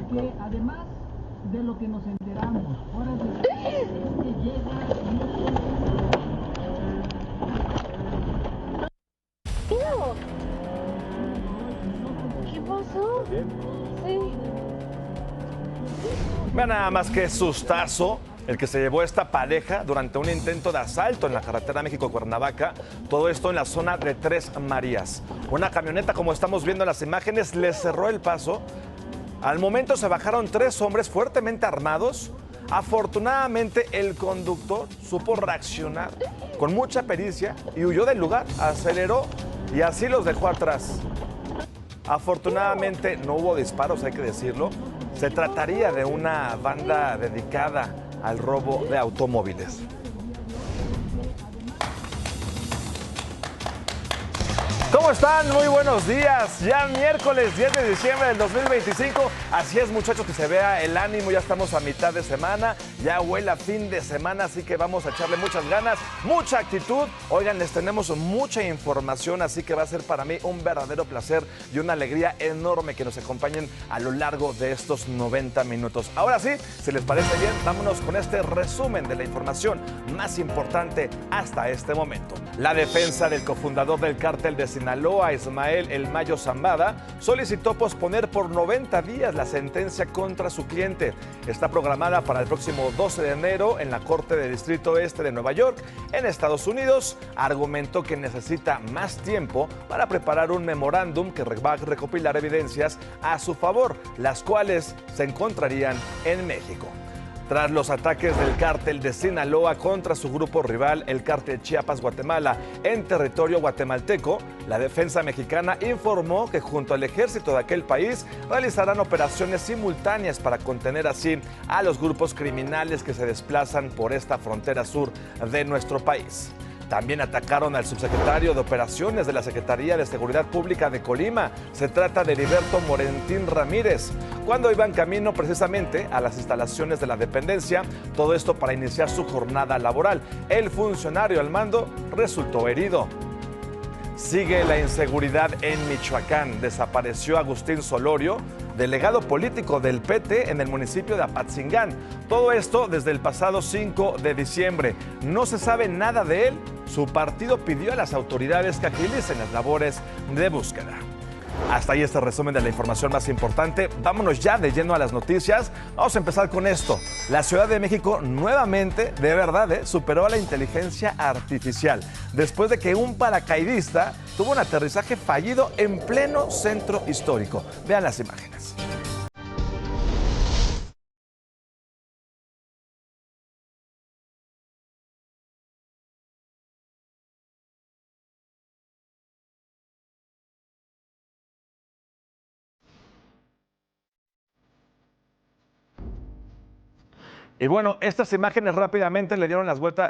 porque además de lo que nos enteramos, horas después, es que llega... ¿Qué pasó? Sí. Vean nada más que sustazo el que se llevó esta pareja durante un intento de asalto en la carretera México-Cuernavaca. Todo esto en la zona de Tres Marías. Una camioneta, como estamos viendo en las imágenes, les cerró el paso. Al momento se bajaron 3 hombres fuertemente armados. Afortunadamente el conductor supo reaccionar con mucha pericia y huyó del lugar, aceleró y así los dejó atrás. Afortunadamente no hubo disparos, hay que decirlo. Se trataría de una banda dedicada al robo de automóviles. ¿Cómo están? Muy buenos días. Ya miércoles 10 de diciembre del 2025. Así es, muchachos, que se vea el ánimo. Ya estamos a mitad de semana. Ya huele a fin de semana, así que vamos a echarle muchas ganas, mucha actitud. Oigan, les tenemos mucha información, así que va a ser para mí un verdadero placer y una alegría enorme que nos acompañen a lo largo de estos 90 minutos. Ahora sí, si les parece bien, vámonos con este resumen de la información más importante hasta este momento. La defensa del cofundador del cártel de Sinaloa, Ismael El Mayo Zambada, solicitó posponer por 90 días la sentencia contra su cliente. Está programada para el próximo 12 de enero en la Corte de Distrito Este de Nueva York, en Estados Unidos. Argumentó que necesita más tiempo para preparar un memorándum que va a recopilar evidencias a su favor, las cuales se encontrarían en México. Tras los ataques del cártel de Sinaloa contra su grupo rival, el cártel Chiapas-Guatemala, en territorio guatemalteco, la defensa mexicana informó que junto al ejército de aquel país realizarán operaciones simultáneas para contener así a los grupos criminales que se desplazan por esta frontera sur de nuestro país. También atacaron al subsecretario de Operaciones de la Secretaría de Seguridad Pública de Colima. Se trata de Heriberto Morentín Ramírez, cuando iban camino precisamente a las instalaciones de la dependencia, todo esto para iniciar su jornada laboral. El funcionario al mando resultó herido. Sigue la inseguridad en Michoacán. Desapareció Agustín Solorio, delegado político del PT en el municipio de Apatzingán. Todo esto desde el pasado 5 de diciembre. No se sabe nada de él. Su partido pidió a las autoridades que agilicen las labores de búsqueda. Hasta ahí este resumen de la información más importante. Vámonos ya de lleno a las noticias. Vamos a empezar con esto. La Ciudad de México nuevamente, de verdad, superó a la inteligencia artificial después de que un paracaidista tuvo un aterrizaje fallido en pleno centro histórico. Vean las imágenes. Y bueno, estas imágenes rápidamente le dieron la vuelta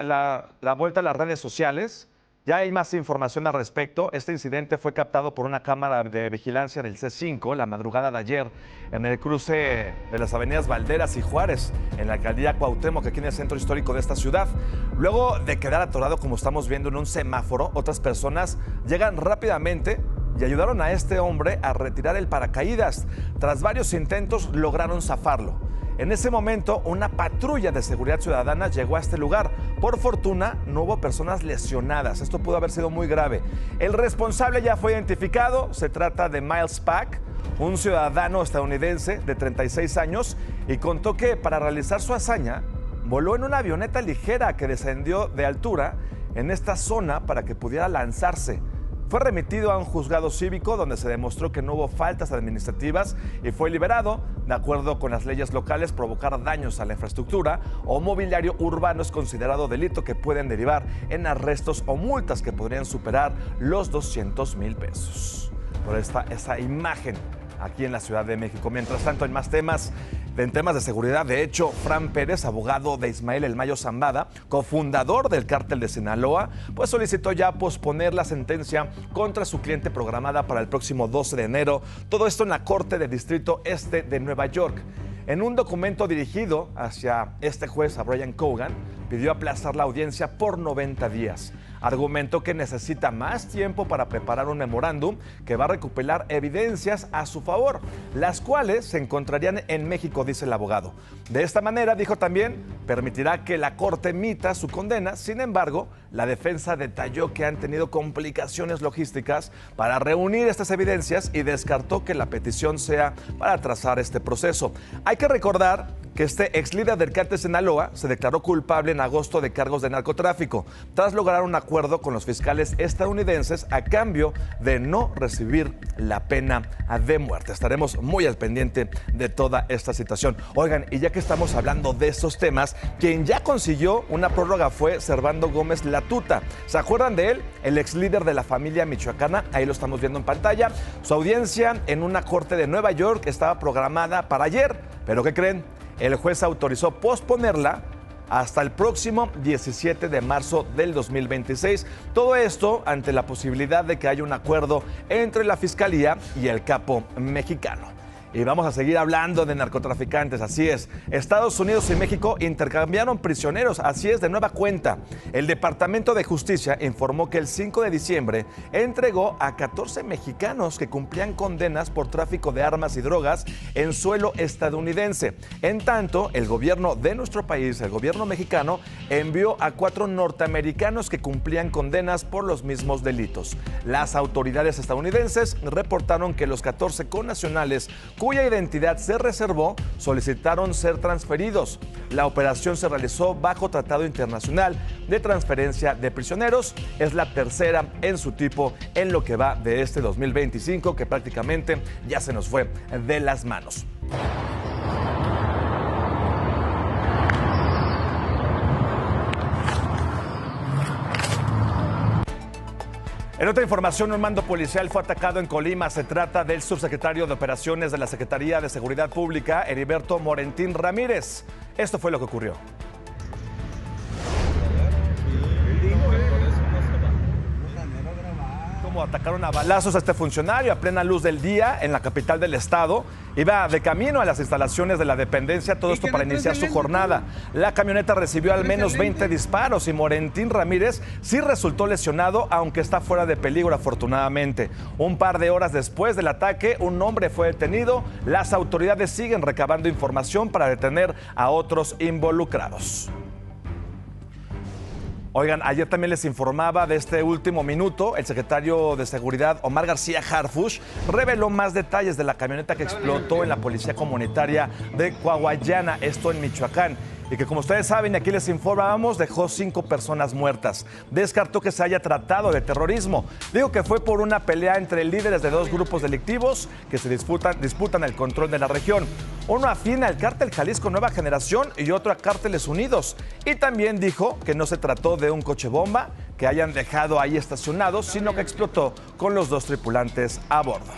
a las redes sociales. Ya hay más información al respecto. Este incidente fue captado por una cámara de vigilancia del C5 la madrugada de ayer en el cruce de las avenidas Valderas y Juárez, en la alcaldía Cuauhtémoc, aquí en el centro histórico de esta ciudad. Luego de quedar atorado, como estamos viendo, en un semáforo, otras personas llegan rápidamente y ayudaron a este hombre a retirar el paracaídas. Tras varios intentos, lograron zafarlo. En ese momento, una patrulla de seguridad ciudadana llegó a este lugar. Por fortuna, no hubo personas lesionadas. Esto pudo haber sido muy grave. El responsable ya fue identificado. Se trata de Miles Pack, un ciudadano estadounidense de 36 años, y contó que para realizar su hazaña, voló en una avioneta ligera que descendió de altura en esta zona para que pudiera lanzarse. Fue remitido a un juzgado cívico donde se demostró que no hubo faltas administrativas y fue liberado. De acuerdo con las leyes locales, provocar daños a la infraestructura o mobiliario urbano es considerado delito que pueden derivar en arrestos o multas que podrían superar los 200,000 pesos. Por esa imagen aquí en la Ciudad de México. Mientras tanto, en más temas, en temas de seguridad, de hecho, Fran Pérez, abogado de Ismael El Mayo Zambada, cofundador del cártel de Sinaloa, pues solicitó ya posponer la sentencia contra su cliente programada para el próximo 12 de enero. Todo esto en la Corte de Distrito Este de Nueva York. En un documento dirigido hacia este juez, a Brian Cogan, pidió aplazar la audiencia por 90 días. argumentó que necesita más tiempo para preparar un memorándum que va a recopilar evidencias a su favor, las cuales se encontrarían en México, dice el abogado. De esta manera, dijo también, permitirá que la Corte emita su condena. Sin embargo, la defensa detalló que han tenido complicaciones logísticas para reunir estas evidencias y descartó que la petición sea para atrasar este proceso. Hay que recordar que este ex líder del cártel Sinaloa se declaró culpable en agosto de cargos de narcotráfico, tras lograr un acuerdo con los fiscales estadounidenses a cambio de no recibir la pena de muerte. Estaremos muy al pendiente de toda esta situación. Oigan, y ya que estamos hablando de estos temas, quien ya consiguió una prórroga fue Servando Gómez Latuta. ¿Se acuerdan de él? El ex líder de la familia michoacana, ahí lo estamos viendo en pantalla. Su audiencia en una corte de Nueva York estaba programada para ayer, pero ¿qué creen? El juez autorizó posponerla hasta el próximo 17 de marzo del 2026. Todo esto ante la posibilidad de que haya un acuerdo entre la Fiscalía y el capo mexicano. Y vamos a seguir hablando de narcotraficantes, así es. Estados Unidos y México intercambiaron prisioneros, así es, de nueva cuenta. El Departamento de Justicia informó que el 5 de diciembre entregó a 14 mexicanos que cumplían condenas por tráfico de armas y drogas en suelo estadounidense. En tanto, el gobierno de nuestro país, el gobierno mexicano, envió a 4 norteamericanos que cumplían condenas por los mismos delitos. Las autoridades estadounidenses reportaron que los 14 connacionales cuya identidad se reservó, solicitaron ser transferidos. La operación se realizó bajo tratado internacional de transferencia de prisioneros. Es la tercera en su tipo en lo que va de este 2025, que prácticamente ya se nos fue de las manos. En otra información, un mando policial fue atacado en Colima. Se trata del subsecretario de Operaciones de la Secretaría de Seguridad Pública, Heriberto Morentín Ramírez. Esto fue lo que ocurrió. Como atacaron a balazos a este funcionario a plena luz del día en la capital del estado. Iba de camino a las instalaciones de la dependencia, todo esto para iniciar su jornada. La camioneta recibió al menos 20 disparos y Morentín Ramírez sí resultó lesionado, aunque está fuera de peligro afortunadamente. Un par de horas después del ataque, un hombre fue detenido. Las autoridades siguen recabando información para detener a otros involucrados. Oigan, ayer también les informaba de este último minuto. El secretario de Seguridad, Omar García Harfuch, reveló más detalles de la camioneta que explotó en la policía comunitaria de Coahuayana, esto en Michoacán. Y que, como ustedes saben, aquí les informábamos, dejó 5 personas muertas. Descartó que se haya tratado de terrorismo. Dijo que fue por una pelea entre líderes de 2 grupos delictivos que se disputan el control de la región. Uno afín al cártel Jalisco Nueva Generación y otro a Cárteles Unidos. Y también dijo que no se trató de un coche bomba que hayan dejado ahí estacionado, sino que explotó con los 2 tripulantes a bordo.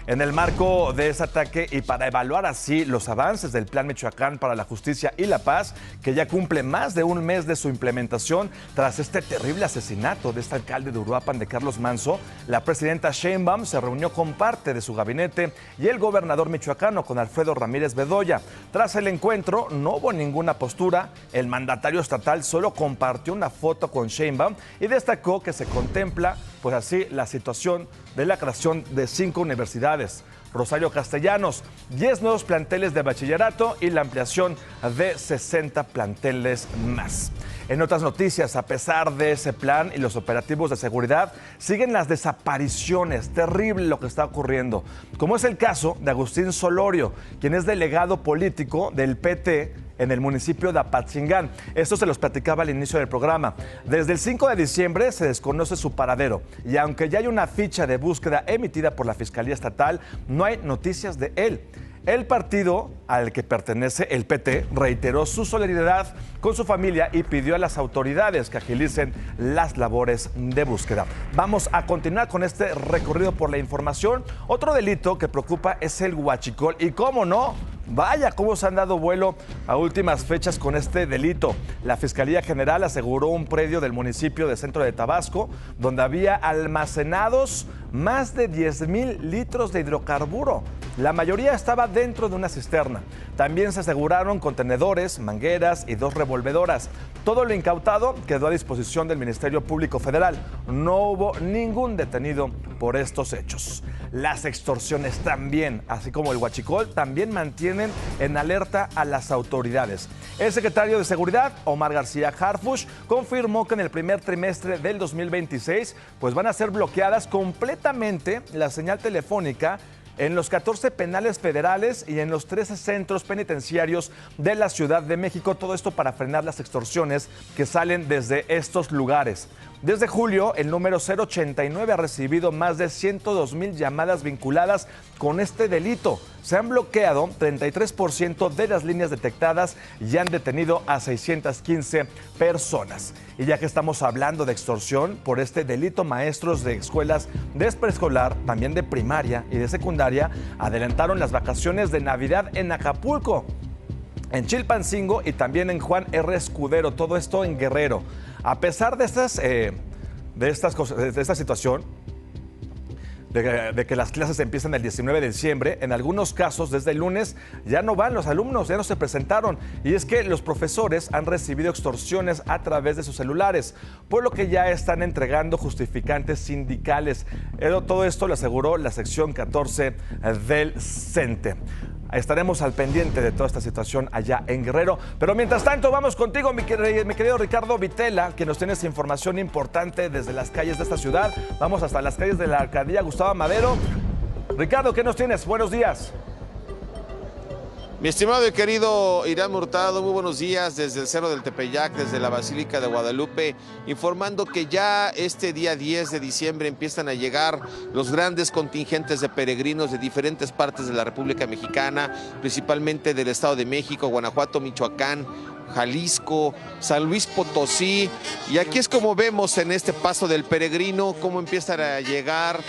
En el marco de ese ataque y para evaluar así los avances del Plan Michoacán para la Justicia y la Paz, que ya cumple más de un mes de su implementación tras este terrible asesinato de este alcalde de Uruapan, de Carlos Manzo, la presidenta Sheinbaum se reunió con parte de su gabinete y el gobernador michoacano, con Alfredo Ramírez Bedoya. Tras el encuentro no hubo ninguna postura. El mandatario estatal solo compartió una foto con Sheinbaum y destacó que se contempla, pues así, la situación de la creación de 5 universidades, Rosario Castellanos, 10 nuevos planteles de bachillerato y la ampliación de 60 planteles más. En otras noticias, a pesar de ese plan y los operativos de seguridad, siguen las desapariciones. Terrible lo que está ocurriendo, como es el caso de Agustín Solorio, quien es delegado político del PT en el municipio de Apatzingán. Esto se los platicaba al inicio del programa. Desde el 5 de diciembre se desconoce su paradero y aunque ya hay una ficha de búsqueda emitida por la Fiscalía Estatal, no hay noticias de él. El partido al que pertenece, el PT, reiteró su solidaridad con su familia y pidió a las autoridades que agilicen las labores de búsqueda. Vamos a continuar con este recorrido por la información. Otro delito que preocupa es el huachicol y, cómo no, vaya cómo se han dado vuelo a últimas fechas con este delito. La Fiscalía General aseguró un predio del municipio de Centro de Tabasco donde había almacenados más de 10,000 litros de hidrocarburo. La mayoría estaba dentro de una cisterna. También se aseguraron contenedores, mangueras y 2 revolvedoras. Todo lo incautado quedó a disposición del Ministerio Público Federal. No hubo ningún detenido por estos hechos. Las extorsiones también, así como el huachicol, también mantienen en alerta a las autoridades. El secretario de Seguridad, Omar García Harfuch, confirmó que en el primer trimestre del 2026 pues van a ser bloqueadas completamente la señal telefónica en los 14 penales federales y en los 13 centros penitenciarios de la Ciudad de México. Todo esto para frenar las extorsiones que salen desde estos lugares. Desde julio, el número 089 ha recibido más de 102,000 llamadas vinculadas con este delito. Se han bloqueado 33% de las líneas detectadas y han detenido a 615 personas. Y ya que estamos hablando de extorsión, por este delito, maestros de escuelas de preescolar, también de primaria y de secundaria, adelantaron las vacaciones de Navidad en Acapulco, en Chilpancingo y también en Juan R. Escudero, todo esto en Guerrero. A pesar de esta situación, de que las clases empiezan el 19 de diciembre, en algunos casos desde el lunes ya no van los alumnos, ya no se presentaron. Y es que los profesores han recibido extorsiones a través de sus celulares, por lo que ya están entregando justificantes sindicales. Todo esto lo aseguró la sección 14 del CENTE. Estaremos al pendiente de toda esta situación allá en Guerrero. Pero mientras tanto, vamos contigo, mi querido Ricardo Vitela, que nos tienes información importante desde las calles de esta ciudad. Vamos hasta las calles de la alcaldía Gustavo Madero. Ricardo, ¿qué nos tienes? Buenos días. Mi estimado y querido Irán Hurtado, muy buenos días desde el Cerro del Tepeyac, desde la Basílica de Guadalupe, informando que ya este día 10 de diciembre empiezan a llegar los grandes contingentes de peregrinos de diferentes partes de la República Mexicana, principalmente del Estado de México, Guanajuato, Michoacán, Jalisco, San Luis Potosí, y aquí es como vemos en este paso del peregrino cómo empiezan a llegar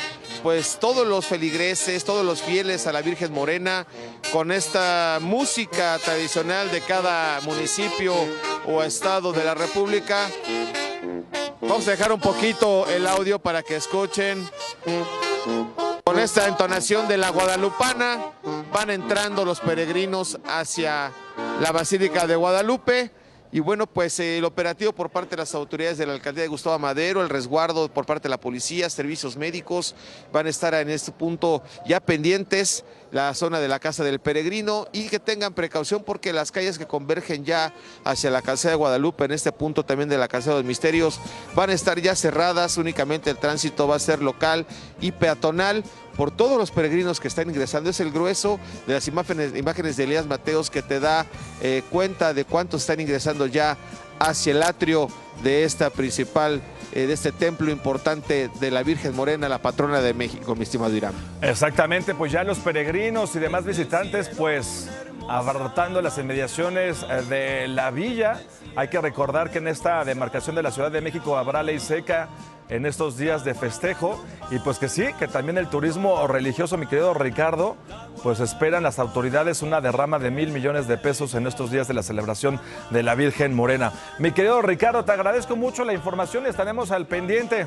pues todos los feligreses, todos los fieles a la Virgen Morena, con esta música tradicional de cada municipio o estado de la República. Vamos a dejar un poquito el audio para que escuchen. Con esta entonación de la guadalupana van entrando los peregrinos hacia la Basílica de Guadalupe. Y bueno, pues el operativo por parte de las autoridades de la alcaldía de Gustavo Madero, el resguardo por parte de la policía, servicios médicos, van a estar en este punto ya pendientes, la zona de la Casa del Peregrino, y que tengan precaución porque las calles que convergen ya hacia la calzada de Guadalupe, en este punto también de la calzada de los Misterios, van a estar ya cerradas, únicamente el tránsito va a ser local y peatonal por todos los peregrinos que están ingresando. Es el grueso de las imágenes de Elías Mateos que te da cuenta de cuántos están ingresando ya hacia el atrio de esta principal, de este templo importante de la Virgen Morena, la patrona de México, mi estimado Irán. Exactamente, pues ya los peregrinos y demás visitantes, pues abarrotando las inmediaciones de la villa. Hay que recordar que en esta demarcación de la Ciudad de México habrá ley seca en estos días de festejo, y pues que sí, que también el turismo religioso, mi querido Ricardo, pues esperan las autoridades una derrama de 1,000 millones de pesos en estos días de la celebración de la Virgen Morena. Mi querido Ricardo, te agradezco mucho la información y estaremos al pendiente.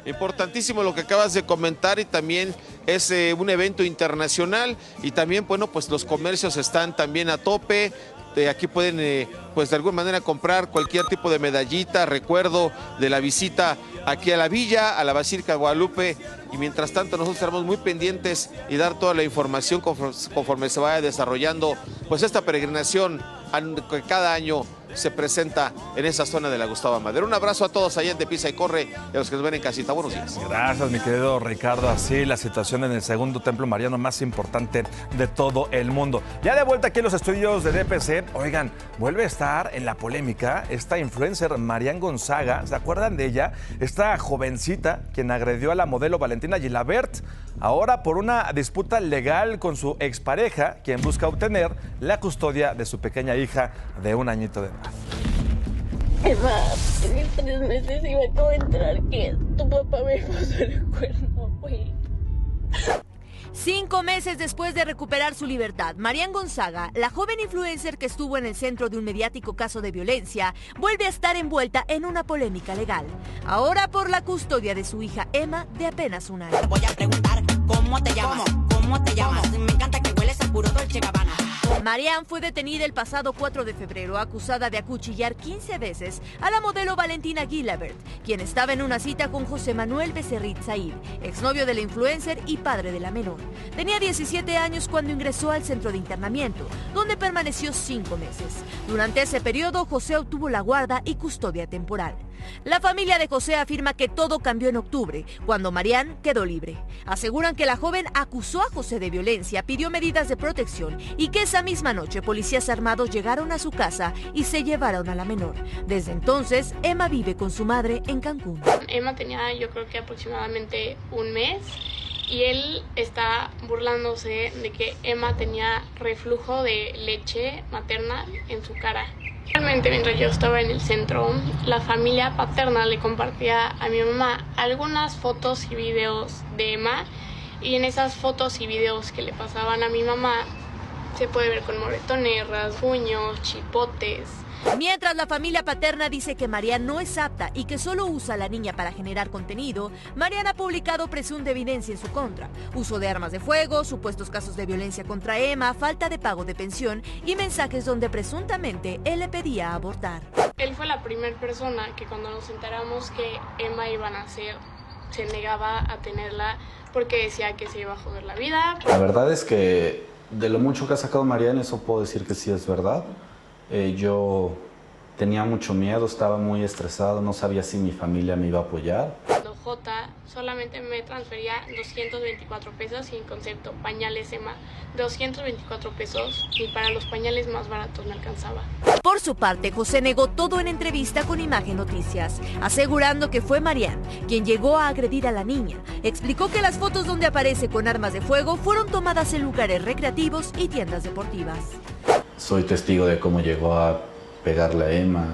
Importantísimo lo que acabas de comentar, y también es un evento internacional, y también, bueno, pues los comercios están también a tope. Aquí pueden, pues de alguna manera comprar cualquier tipo de medallita, recuerdo de la visita aquí a la villa, a la Basílica de Guadalupe. Y mientras tanto nosotros estaremos muy pendientes y dar toda la información conforme se vaya desarrollando pues esta peregrinación que cada año se presenta en esa zona de la Gustavo Madero. Un abrazo a todos allá en De Pisa y Corre y a los que nos ven en casita. Buenos días. Gracias, mi querido Ricardo. Así la situación en el segundo templo mariano más importante de todo el mundo. Ya de vuelta aquí en los estudios de DPC, oigan, vuelve a estar en la polémica esta influencer Marian Gonzaga. ¿Se acuerdan de ella? Esta jovencita quien agredió a la modelo Valentina Gilabert, ahora por una disputa legal con su expareja, quien busca obtener la custodia de su pequeña hija de 1 añito de edad. Emma, en 3 meses y me acabo de enterar que tu papá me puso el cuerno, güey. 5 meses después de recuperar su libertad, Marian Gonzaga, la joven influencer que estuvo en el centro de un mediático caso de violencia, vuelve a estar envuelta en una polémica legal. Ahora por la custodia de su hija Emma, de apenas 1 año. Voy a preguntar cómo te llamas. llamas? ¿Cómo te llamas? Me encanta que hueles a puro Dolce Gabbana. Marianne fue detenida el pasado 4 de febrero acusada de acuchillar 15 veces a la modelo Valentina Gilabert, quien estaba en una cita con José Manuel Becerrit Said, exnovio de la influencer y padre de la menor. Tenía 17 años cuando ingresó al centro de internamiento, donde permaneció 5 meses. Durante ese periodo, José obtuvo la guarda y custodia temporal. La familia de José afirma que todo cambió en octubre, cuando Marianne quedó libre. Aseguran que la joven acusó a José de violencia, pidió medidas de protección y que esa misma noche policías armados llegaron a su casa y se llevaron a la menor. Desde entonces, Emma vive con su madre en Cancún. Emma tenía, yo creo que aproximadamente un mes, y él está burlándose de que Emma tenía reflujo de leche materna en su cara. Realmente, mientras yo estaba en el centro, la familia paterna le compartía a mi mamá algunas fotos y videos de Emma, y en esas fotos y videos que le pasaban a mi mamá se puede ver con moretones, rasguños, chipotes. Mientras la familia paterna dice que Marianne no es apta y que solo usa a la niña para generar contenido, Marianne ha publicado presunta evidencia en su contra: uso de armas de fuego, supuestos casos de violencia contra Emma, falta de pago de pensión y mensajes donde presuntamente él le pedía abortar. Él fue la primera persona que, cuando nos enteramos que Emma iba a nacer, se negaba a tenerla porque decía que se iba a joder la vida. La verdad es que de lo mucho que ha sacado Marianne, eso puedo decir que sí es verdad. Yo tenía mucho miedo, estaba muy estresado, no sabía si mi familia me iba a apoyar. Cuando Jota solamente me transfería 224 pesos sin concepto, pañales Emma, 224 pesos, y para los pañales más baratos me alcanzaba. Por su parte, José negó todo en entrevista con Imagen Noticias, asegurando que fue Marianne quien llegó a agredir a la niña. Explicó que las fotos donde aparece con armas de fuego fueron tomadas en lugares recreativos y tiendas deportivas. Soy testigo de cómo llegó a pegarle a Emma.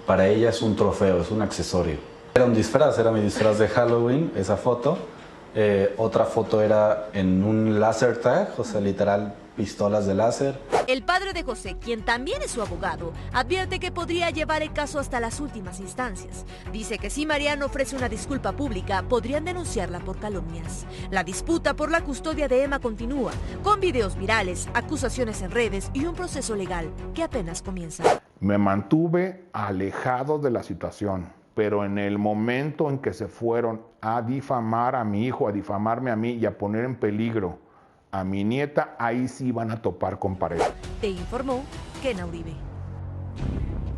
Para ella es un trofeo, es un accesorio. Era un disfraz, era mi disfraz de Halloween, esa foto. Otra foto era en un laser tag, o sea, literal, pistolas de láser. El padre de José, quien también es su abogado, advierte que podría llevar el caso hasta las últimas instancias. Dice que si Marianne ofrece una disculpa pública, podrían denunciarla por calumnias. La disputa por la custodia de Emma continúa, con videos virales, acusaciones en redes y un proceso legal que apenas comienza. Me mantuve alejado de la situación, pero en el momento en que se fueron a difamar a mi hijo, a difamarme a mí y a poner en peligro a mi nieta, ahí sí van a topar con pared. Te informó Kena Uribe.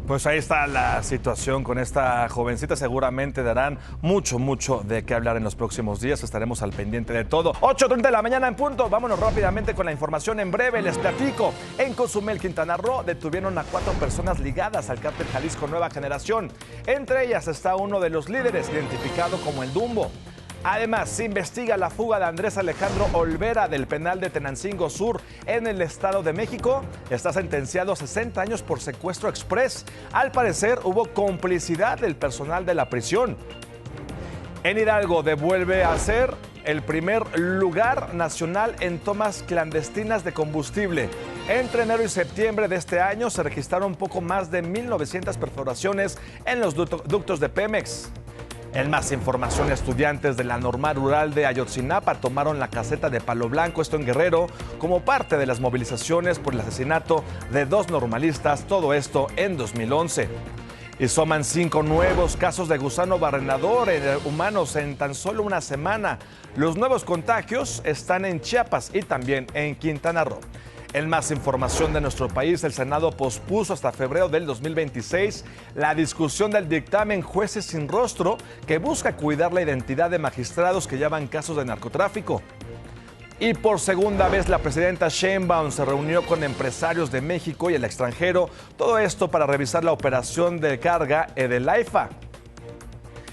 Pues ahí está la situación con esta jovencita. Seguramente darán mucho de qué hablar en los próximos días. Estaremos al pendiente de todo. 8:30 de la mañana en punto. Vámonos rápidamente con la información. En breve les platico. En Cozumel, Quintana Roo, detuvieron a 4 personas ligadas al cártel Jalisco Nueva Generación. Entre ellas está uno de los líderes, identificado como el Dumbo. Además, se investiga la fuga de Andrés Alejandro Olvera del penal de Tenancingo Sur en el Estado de México. Está sentenciado a 60 años por secuestro express. Al parecer, hubo complicidad del personal de la prisión. En Hidalgo devuelve a ser el primer lugar nacional en tomas clandestinas de combustible. Entre enero y septiembre de este año se registraron poco más de 1,900 perforaciones en los ductos de Pemex. En más información, estudiantes de la Normal Rural de Ayotzinapa tomaron la caseta de Palo Blanco, esto en Guerrero, como parte de las movilizaciones por el asesinato de 2 normalistas, todo esto en 2011. Y suman 5 nuevos casos de gusano barrenador en humanos en tan solo una semana. Los nuevos contagios están en Chiapas y también en Quintana Roo. En más información de nuestro país, el Senado pospuso hasta febrero del 2026 la discusión del dictamen Jueces sin Rostro, que busca cuidar la identidad de magistrados que llevan casos de narcotráfico. Y por segunda vez la presidenta Sheinbaum se reunió con empresarios de México y el extranjero, todo esto para revisar la operación de carga del AIFA.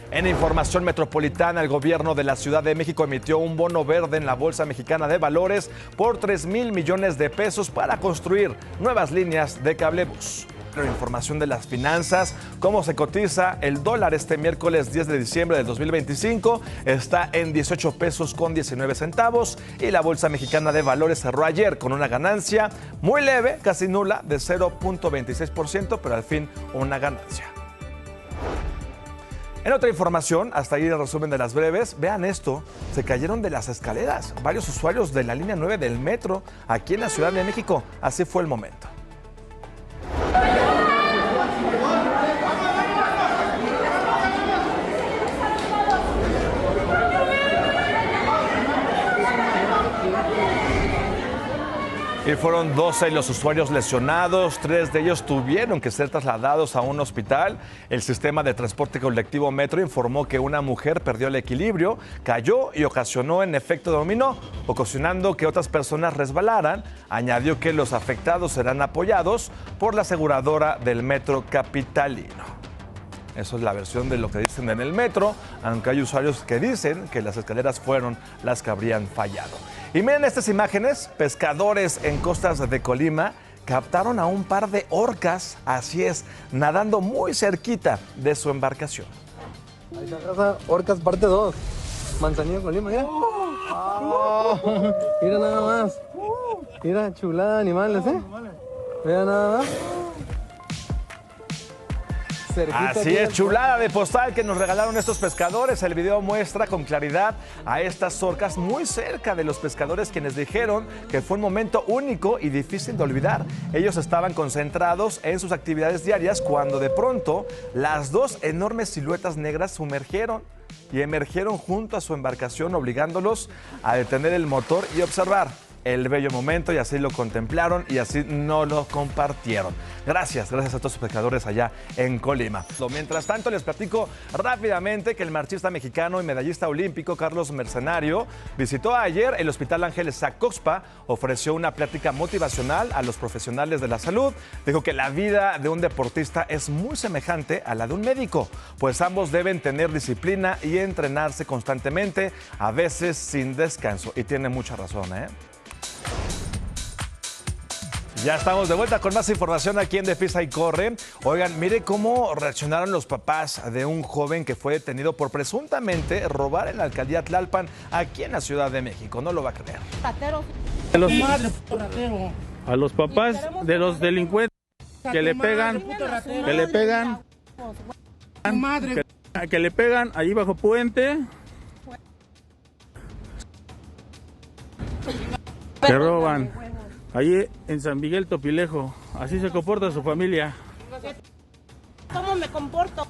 En información metropolitana, el gobierno de la Ciudad de México emitió un bono verde en la Bolsa Mexicana de Valores por 3,000 millones de pesos para construir nuevas líneas de cablebús. Información de las finanzas, cómo se cotiza el dólar este miércoles 10 de diciembre del 2025, está en 18 pesos con 19 centavos y la Bolsa Mexicana de Valores cerró ayer con una ganancia muy leve, casi nula, de 0.26%, pero al fin una ganancia. En otra información, hasta ahí el resumen de las breves, vean esto, se cayeron de las escaleras varios usuarios de la línea 9 del metro aquí en la Ciudad de México. Así fue el momento. Y fueron 12 los usuarios lesionados, 3 de ellos tuvieron que ser trasladados a un hospital. El sistema de transporte colectivo Metro informó que una mujer perdió el equilibrio, cayó y ocasionó en efecto dominó, ocasionando que otras personas resbalaran. Añadió que los afectados serán apoyados por la aseguradora del Metro capitalino. Eso es la versión de lo que dicen en el metro, aunque hay usuarios que dicen que las escaleras fueron las que habrían fallado. Y miren estas imágenes, pescadores en costas de Colima captaron a un par de orcas, así es, nadando muy cerquita de su embarcación. Ahí está, orcas parte 2, Manzanillo, Colima, mira. Oh, mira nada más, mira, chulada de animales, mira nada más. Así es, chulada de postal que nos regalaron estos pescadores. El video muestra con claridad a estas orcas muy cerca de los pescadores, quienes dijeron que fue un momento único y difícil de olvidar. Ellos estaban concentrados en sus actividades diarias cuando de pronto las dos enormes siluetas negras sumergieron y emergieron junto a su embarcación, obligándolos a detener el motor y observar el bello momento, y así lo contemplaron y así no lo compartieron. Gracias a todos los pescadores allá en Colima. Mientras tanto, les platico rápidamente que el marchista mexicano y medallista olímpico Carlos Mercenario visitó ayer el Hospital Ángeles Zacoxpa, ofreció una plática motivacional a los profesionales de la salud. Dijo que la vida de un deportista es muy semejante a la de un médico, pues ambos deben tener disciplina y entrenarse constantemente, a veces sin descanso. Y tiene mucha razón, ¿eh? Ya estamos de vuelta con más información aquí en Deprisa y Corre. Oigan, mire cómo reaccionaron los papás de un joven que fue detenido por presuntamente robar en la alcaldía Tlalpan, aquí en la Ciudad de México. No lo va a creer. A los papás de los delincuentes que le pegan allí bajo puente, que roban. Allí en San Miguel Topilejo, así se comporta su familia. ¿Cómo me comporto?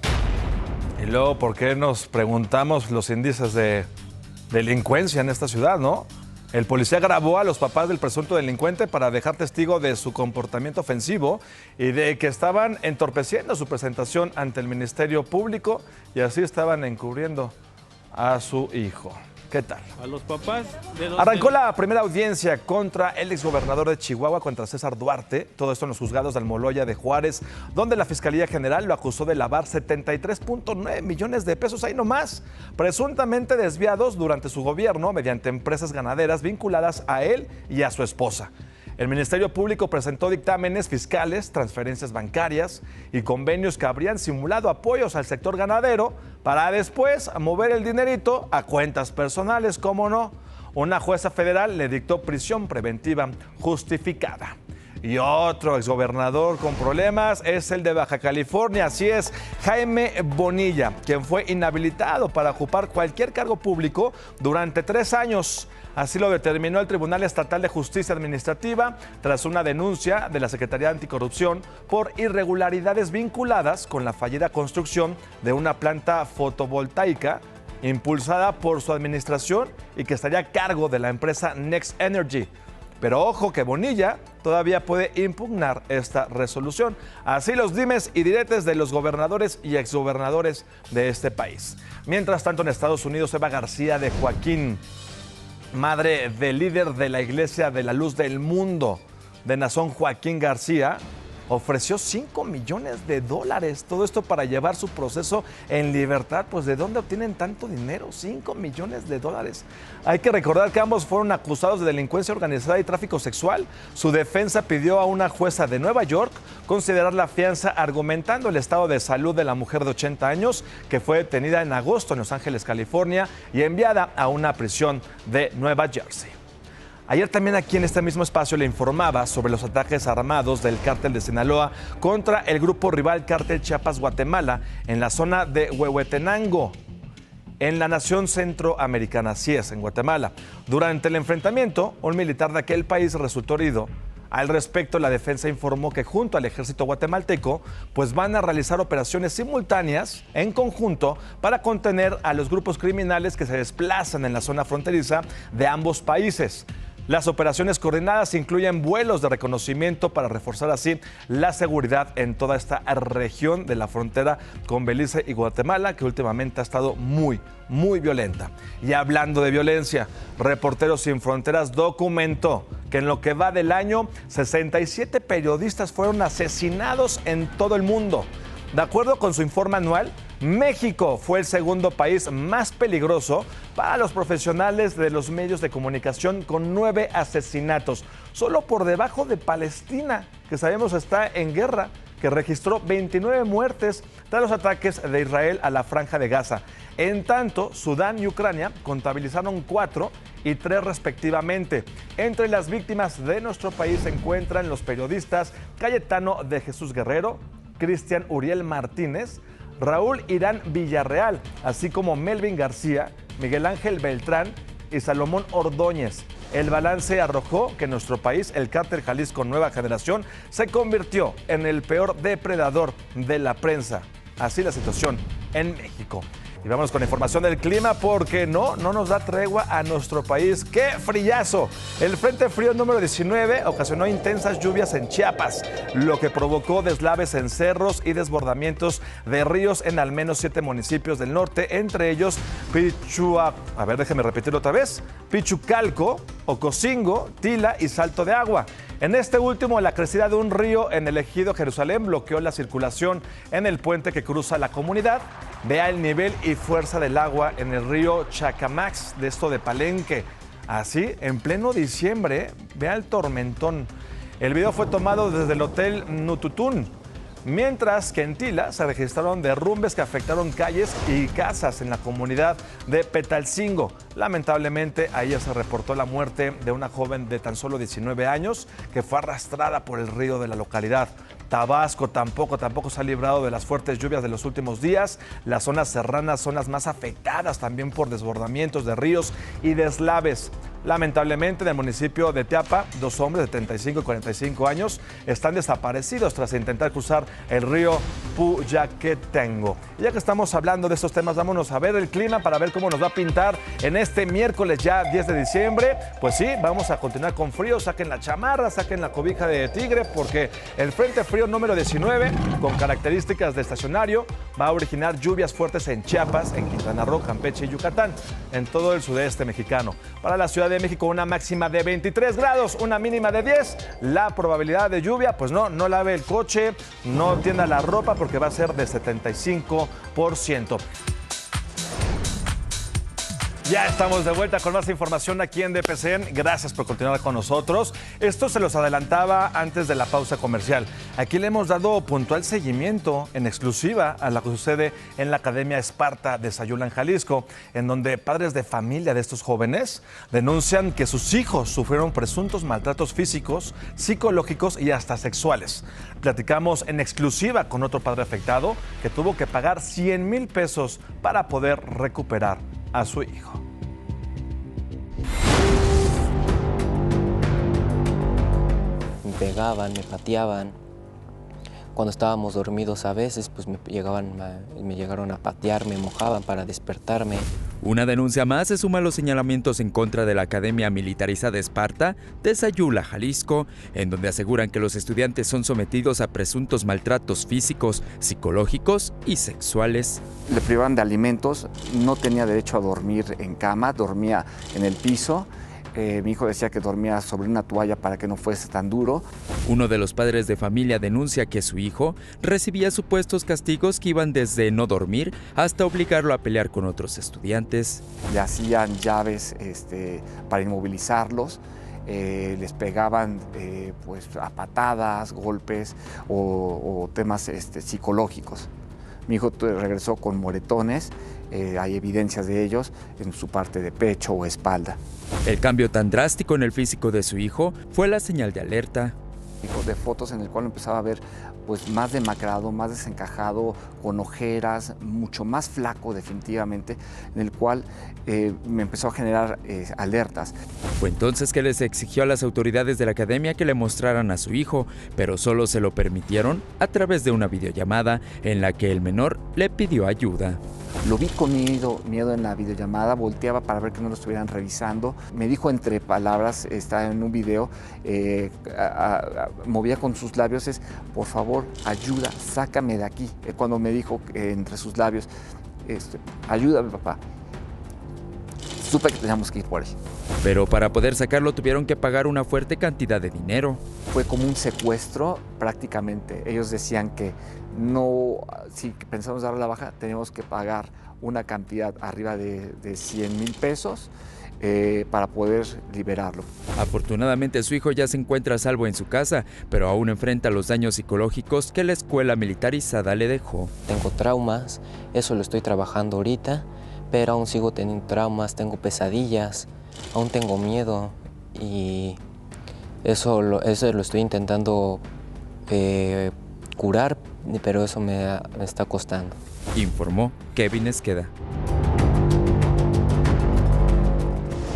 Y luego, ¿por qué nos preguntamos los índices de delincuencia en esta ciudad, no? El policía grabó a los papás del presunto delincuente para dejar testigo de su comportamiento ofensivo y de que estaban entorpeciendo su presentación ante el Ministerio Público y así estaban encubriendo a su hijo. ¿Qué tal? A los papás de los Arrancó la primera audiencia contra el exgobernador de Chihuahua, contra César Duarte. Todo esto en los juzgados de Almoloya de Juárez, donde la Fiscalía General lo acusó de lavar 73.9 millones de pesos, ahí nomás, presuntamente desviados durante su gobierno mediante empresas ganaderas vinculadas a él y a su esposa. El Ministerio Público presentó dictámenes fiscales, transferencias bancarias y convenios que habrían simulado apoyos al sector ganadero para después mover el dinerito a cuentas personales, ¿cómo no? Una jueza federal le dictó prisión preventiva justificada. Y otro exgobernador con problemas es el de Baja California, así es, Jaime Bonilla, quien fue inhabilitado para ocupar cualquier cargo público durante 3 años. Así lo determinó el Tribunal Estatal de Justicia Administrativa tras una denuncia de la Secretaría Anticorrupción por irregularidades vinculadas con la fallida construcción de una planta fotovoltaica impulsada por su administración y que estaría a cargo de la empresa Next Energy. Pero ojo que Bonilla todavía puede impugnar esta resolución. Así los dimes y diretes de los gobernadores y exgobernadores de este país. Mientras tanto, en Estados Unidos, Eva García de Joaquín, madre del líder de la Iglesia de la Luz del Mundo, de Nazón Joaquín García, ofreció $5 millones. Todo esto para llevar su proceso en libertad. Pues ¿de dónde obtienen tanto dinero? $5 millones. Hay que recordar que ambos fueron acusados de delincuencia organizada y tráfico sexual. Su defensa pidió a una jueza de Nueva York considerar la fianza, argumentando el estado de salud de la mujer de 80 años que fue detenida en agosto en Los Ángeles, California, y enviada a una prisión de Nueva Jersey. Ayer también aquí en este mismo espacio le informaba sobre los ataques armados del cártel de Sinaloa contra el grupo rival Cártel Chiapas Guatemala en la zona de Huehuetenango, en la nación centroamericana, así es, en Guatemala. Durante el enfrentamiento, un militar de aquel país resultó herido. Al respecto, la defensa informó que junto al ejército guatemalteco, pues van a realizar operaciones simultáneas en conjunto para contener a los grupos criminales que se desplazan en la zona fronteriza de ambos países. Las operaciones coordinadas incluyen vuelos de reconocimiento para reforzar así la seguridad en toda esta región de la frontera con Belice y Guatemala, que últimamente ha estado muy violenta. Y hablando de violencia, Reporteros Sin Fronteras documentó que en lo que va del año, 67 periodistas fueron asesinados en todo el mundo. De acuerdo con su informe anual, México fue el segundo país más peligroso para los profesionales de los medios de comunicación, con 9 asesinatos, solo por debajo de Palestina, que sabemos está en guerra, que registró 29 muertes tras los ataques de Israel a la Franja de Gaza. En tanto, Sudán y Ucrania contabilizaron 4 y 3 respectivamente. Entre las víctimas de nuestro país se encuentran los periodistas Cayetano de Jesús Guerrero, Cristian Uriel Martínez, Raúl Irán Villarreal, así como Melvin García, Miguel Ángel Beltrán y Salomón Ordóñez. El balance arrojó que en nuestro país el cártel Jalisco Nueva Generación se convirtió en el peor depredador de la prensa. Así la situación en México. Y vamos con información del clima porque no nos da tregua a nuestro país. ¡Qué frillazo! El Frente Frío número 19 ocasionó intensas lluvias en Chiapas, lo que provocó deslaves en cerros y desbordamientos de ríos en al menos 7 municipios del norte, entre ellos Pichucalco, Ocosingo, Tila y Salto de Agua. En este último, la crecida de un río en el ejido Jerusalén bloqueó la circulación en el puente que cruza la comunidad. Vea el nivel y fuerza del agua en el río Chacamax, de esto de Palenque. Así, en pleno diciembre, vea el tormentón. El video fue tomado desde el Hotel Nututún. Mientras que en Tila se registraron derrumbes que afectaron calles y casas en la comunidad de Petalcingo. Lamentablemente, ahí se reportó la muerte de una joven de tan solo 19 años que fue arrastrada por el río de la localidad. Tabasco tampoco se ha librado de las fuertes lluvias de los últimos días. Las zonas serranas son las más afectadas también por desbordamientos de ríos y deslaves. Lamentablemente, en el municipio de Teapa, 2 hombres de 35 y 45 años están desaparecidos tras intentar cruzar el río Puyaquetengo. Y ya que estamos hablando de estos temas, vámonos a ver el clima para ver cómo nos va a pintar en este miércoles ya 10 de diciembre. Pues sí, vamos a continuar con frío. Saquen la chamarra, saquen la cobija de tigre, porque el Frente Frío número 19, con características de estacionario, va a originar lluvias fuertes en Chiapas, en Quintana Roo, Campeche y Yucatán, en todo el sudeste mexicano. Para la Ciudad de México, una máxima de 23 grados, una mínima de 10. La probabilidad de lluvia, pues no lave el coche, no tienda la ropa, porque va a ser de 75%. Ya estamos de vuelta con más información aquí en DPCN. Gracias por continuar con nosotros. Esto se los adelantaba antes de la pausa comercial. Aquí le hemos dado puntual seguimiento en exclusiva a lo que sucede en la Academia Esparta de Sayula, en Jalisco, en donde padres de familia de estos jóvenes denuncian que sus hijos sufrieron presuntos maltratos físicos, psicológicos y hasta sexuales. Platicamos en exclusiva con otro padre afectado que tuvo que pagar 100,000 pesos para poder recuperar a su hijo. Me pegaban, me pateaban. Cuando estábamos dormidos a veces, pues me llegaron a patear, me mojaban para despertarme. Una denuncia más se suma a los señalamientos en contra de la Academia Militarizada Esparta de Sayula, Jalisco, en donde aseguran que los estudiantes son sometidos a presuntos maltratos físicos, psicológicos y sexuales. Le privaban de alimentos, no tenía derecho a dormir en cama, dormía en el piso. Mi hijo decía que dormía sobre una toalla para que no fuese tan duro. Uno de los padres de familia denuncia que su hijo recibía supuestos castigos que iban desde no dormir hasta obligarlo a pelear con otros estudiantes. Le hacían llaves para inmovilizarlos, les pegaban pues, a patadas, golpes o temas psicológicos. Mi hijo regresó con moretones, hay evidencias de ellos en su parte de pecho o espalda. El cambio tan drástico en el físico de su hijo fue la señal de alerta. De fotos en el cual empezaba a ver pues más demacrado, más desencajado, con ojeras, mucho más flaco definitivamente, en el cual me empezó a generar alertas. Fue entonces que les exigió a las autoridades de la academia que le mostraran a su hijo, pero solo se lo permitieron a través de una videollamada en la que el menor le pidió ayuda. Lo vi con miedo en la videollamada, volteaba para ver que no lo estuvieran revisando. Me dijo entre palabras, está en un video, movía con sus labios, por favor, ayuda, sácame de aquí. Cuando me dijo entre sus labios, ayúdame papá, supe que teníamos que ir por él. Pero para poder sacarlo tuvieron que pagar una fuerte cantidad de dinero. Fue como un secuestro prácticamente. Ellos decían que no, si pensamos dar la baja, teníamos que pagar una cantidad arriba de 100,000 pesos para poder liberarlo. Afortunadamente su hijo ya se encuentra a salvo en su casa, pero aún enfrenta los daños psicológicos que la escuela militarizada le dejó. Tengo traumas, eso lo estoy trabajando ahorita, pero aún sigo teniendo traumas, tengo pesadillas, aún tengo miedo y eso lo estoy intentando curar, pero eso me está costando. Informó Kevin Esqueda.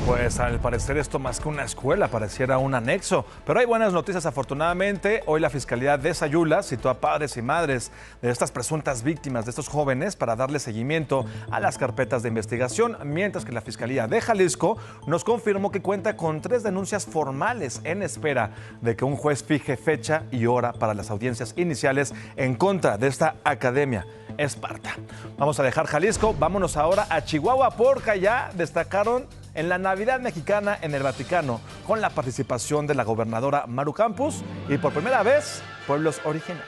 Pues al parecer esto más que una escuela pareciera un anexo, pero hay buenas noticias afortunadamente. Hoy la Fiscalía de Sayula citó a padres y madres de estas presuntas víctimas de estos jóvenes para darle seguimiento a las carpetas de investigación, mientras que la Fiscalía de Jalisco nos confirmó que cuenta con 3 denuncias formales en espera de que un juez fije fecha y hora para las audiencias iniciales en contra de esta Academia Esparta. Vamos a dejar Jalisco, vámonos ahora a Chihuahua porque allá destacaron en la Navidad mexicana en el Vaticano con la participación de la gobernadora Maru Campos y por primera vez pueblos originarios.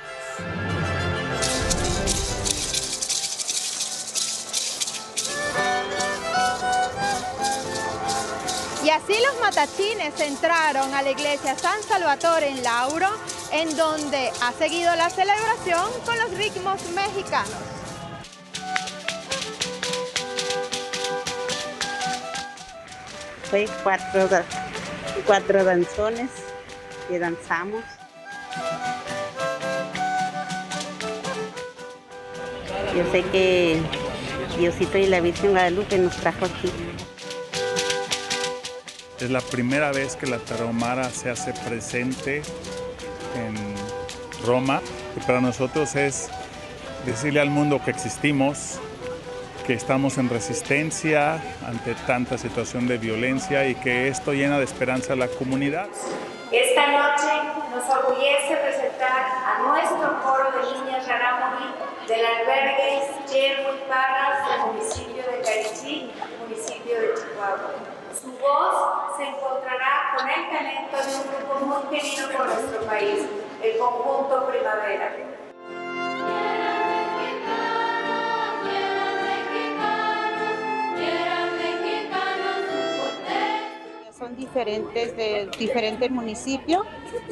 Y así los matachines entraron a la iglesia San Salvatore en Lauro, en donde ha seguido la celebración con los ritmos mexicanos. Fue cuatro danzones que danzamos. Yo sé que Diosito y la Virgen Guadalupe nos trajo aquí. Es la primera vez que la tarahumara se hace presente en Roma y para nosotros es decirle al mundo que existimos, que estamos en resistencia ante tanta situación de violencia y que esto llena de esperanza a la comunidad. Esta noche nos orgullece presentar a nuestro coro de niñas Rarámuri del albergue Yermo y Parras del municipio de Carichí, municipio de Chihuahua. Su voz se encontrará con el talento de un grupo muy querido por nuestro país, el conjunto Primavera. Son diferentes de diferentes municipios,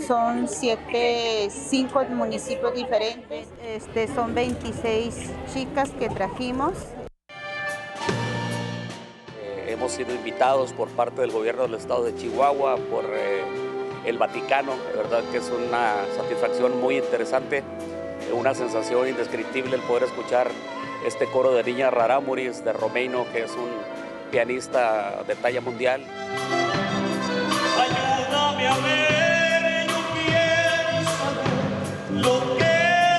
son 5 municipios diferentes. Son 26 chicas que trajimos. Hemos sido invitados por parte del gobierno del estado de Chihuahua, por el Vaticano, de verdad que es una satisfacción muy interesante, una sensación indescriptible el poder escuchar este coro de niñas rarámuris de Romeino, que es un pianista de talla mundial. Ayúdame a ver, yo quiero saber lo que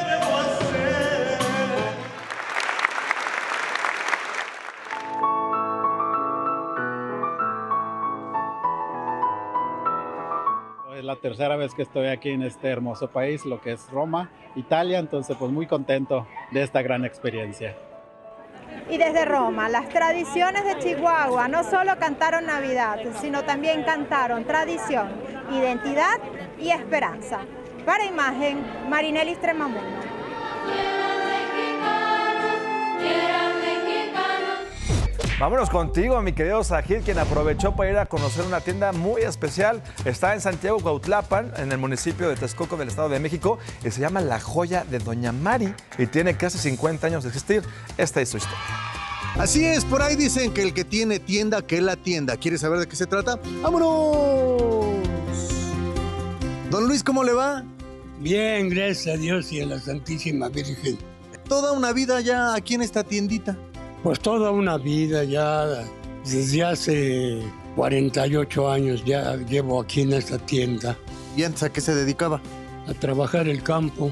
debo hacer. Es la tercera vez que estoy aquí en este hermoso país, lo que es Roma, Italia, entonces pues muy contento de esta gran experiencia. Y desde Roma, las tradiciones de Chihuahua no solo cantaron Navidad, sino también cantaron tradición, identidad y esperanza. Para Imagen, Marinelli Tremamundo. Vámonos contigo, mi querido Sajid, quien aprovechó para ir a conocer una tienda muy especial. Está en Santiago Cuautlapan, en el municipio de Texcoco del Estado de México, y se llama La Joya de Doña Mari y tiene casi 50 años de existir. Esta es su historia. Así es, por ahí dicen que el que tiene tienda, que la tienda. ¿Quieres saber de qué se trata? ¡Vámonos! Don Luis, ¿cómo le va? Bien, gracias a Dios y a la Santísima Virgen. Toda una vida ya aquí en esta tiendita. Pues toda una vida ya, desde hace 48 años ya llevo aquí en esta tienda. ¿Y antes a qué se dedicaba? A trabajar el campo,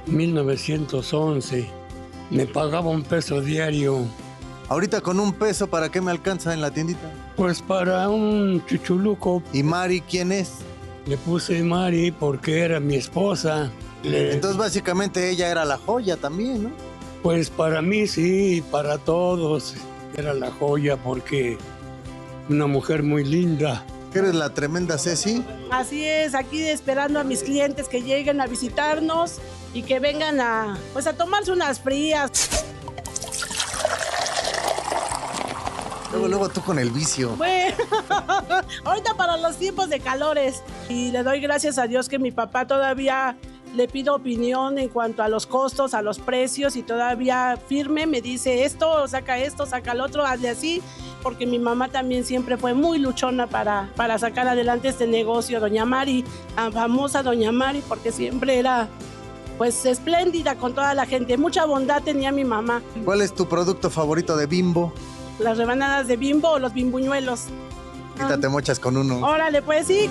1911. Me pagaba $1 diario. Ahorita con $1, ¿para qué me alcanza en la tiendita? Pues para un chuchuluco. ¿Y Mari quién es? Le puse Mari porque era mi esposa. Entonces básicamente ella era la joya también, ¿no? Pues para mí sí, para todos era la joya porque una mujer muy linda. ¿Eres la tremenda Ceci? Así es, aquí esperando a mis clientes que lleguen a visitarnos y que vengan a tomarse unas frías. Luego tú con el vicio. Bueno, ahorita para los tiempos de calores. Y le doy gracias a Dios que mi papá todavía le pido opinión en cuanto a los costos, a los precios, y todavía firme me dice esto, saca el otro, hazle así, porque mi mamá también siempre fue muy luchona para sacar adelante este negocio. Doña Mari, la famosa Doña Mari, porque siempre era pues espléndida con toda la gente. Mucha bondad tenía mi mamá. ¿Cuál es tu producto favorito de Bimbo? Las rebanadas de Bimbo o los bimbuñuelos. Quítate mochas con uno. Órale, pues sí.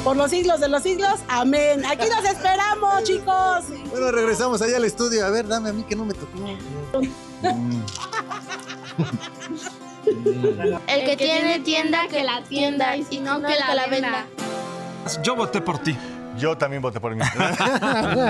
Por los siglos de los siglos, amén. Aquí nos esperamos, chicos. Bueno, regresamos allá al estudio. A ver, dame a mí que no me tocó. El que tiene tienda, que la tienda, y si no, que la venda. Yo voté por ti. Yo también voté por mí.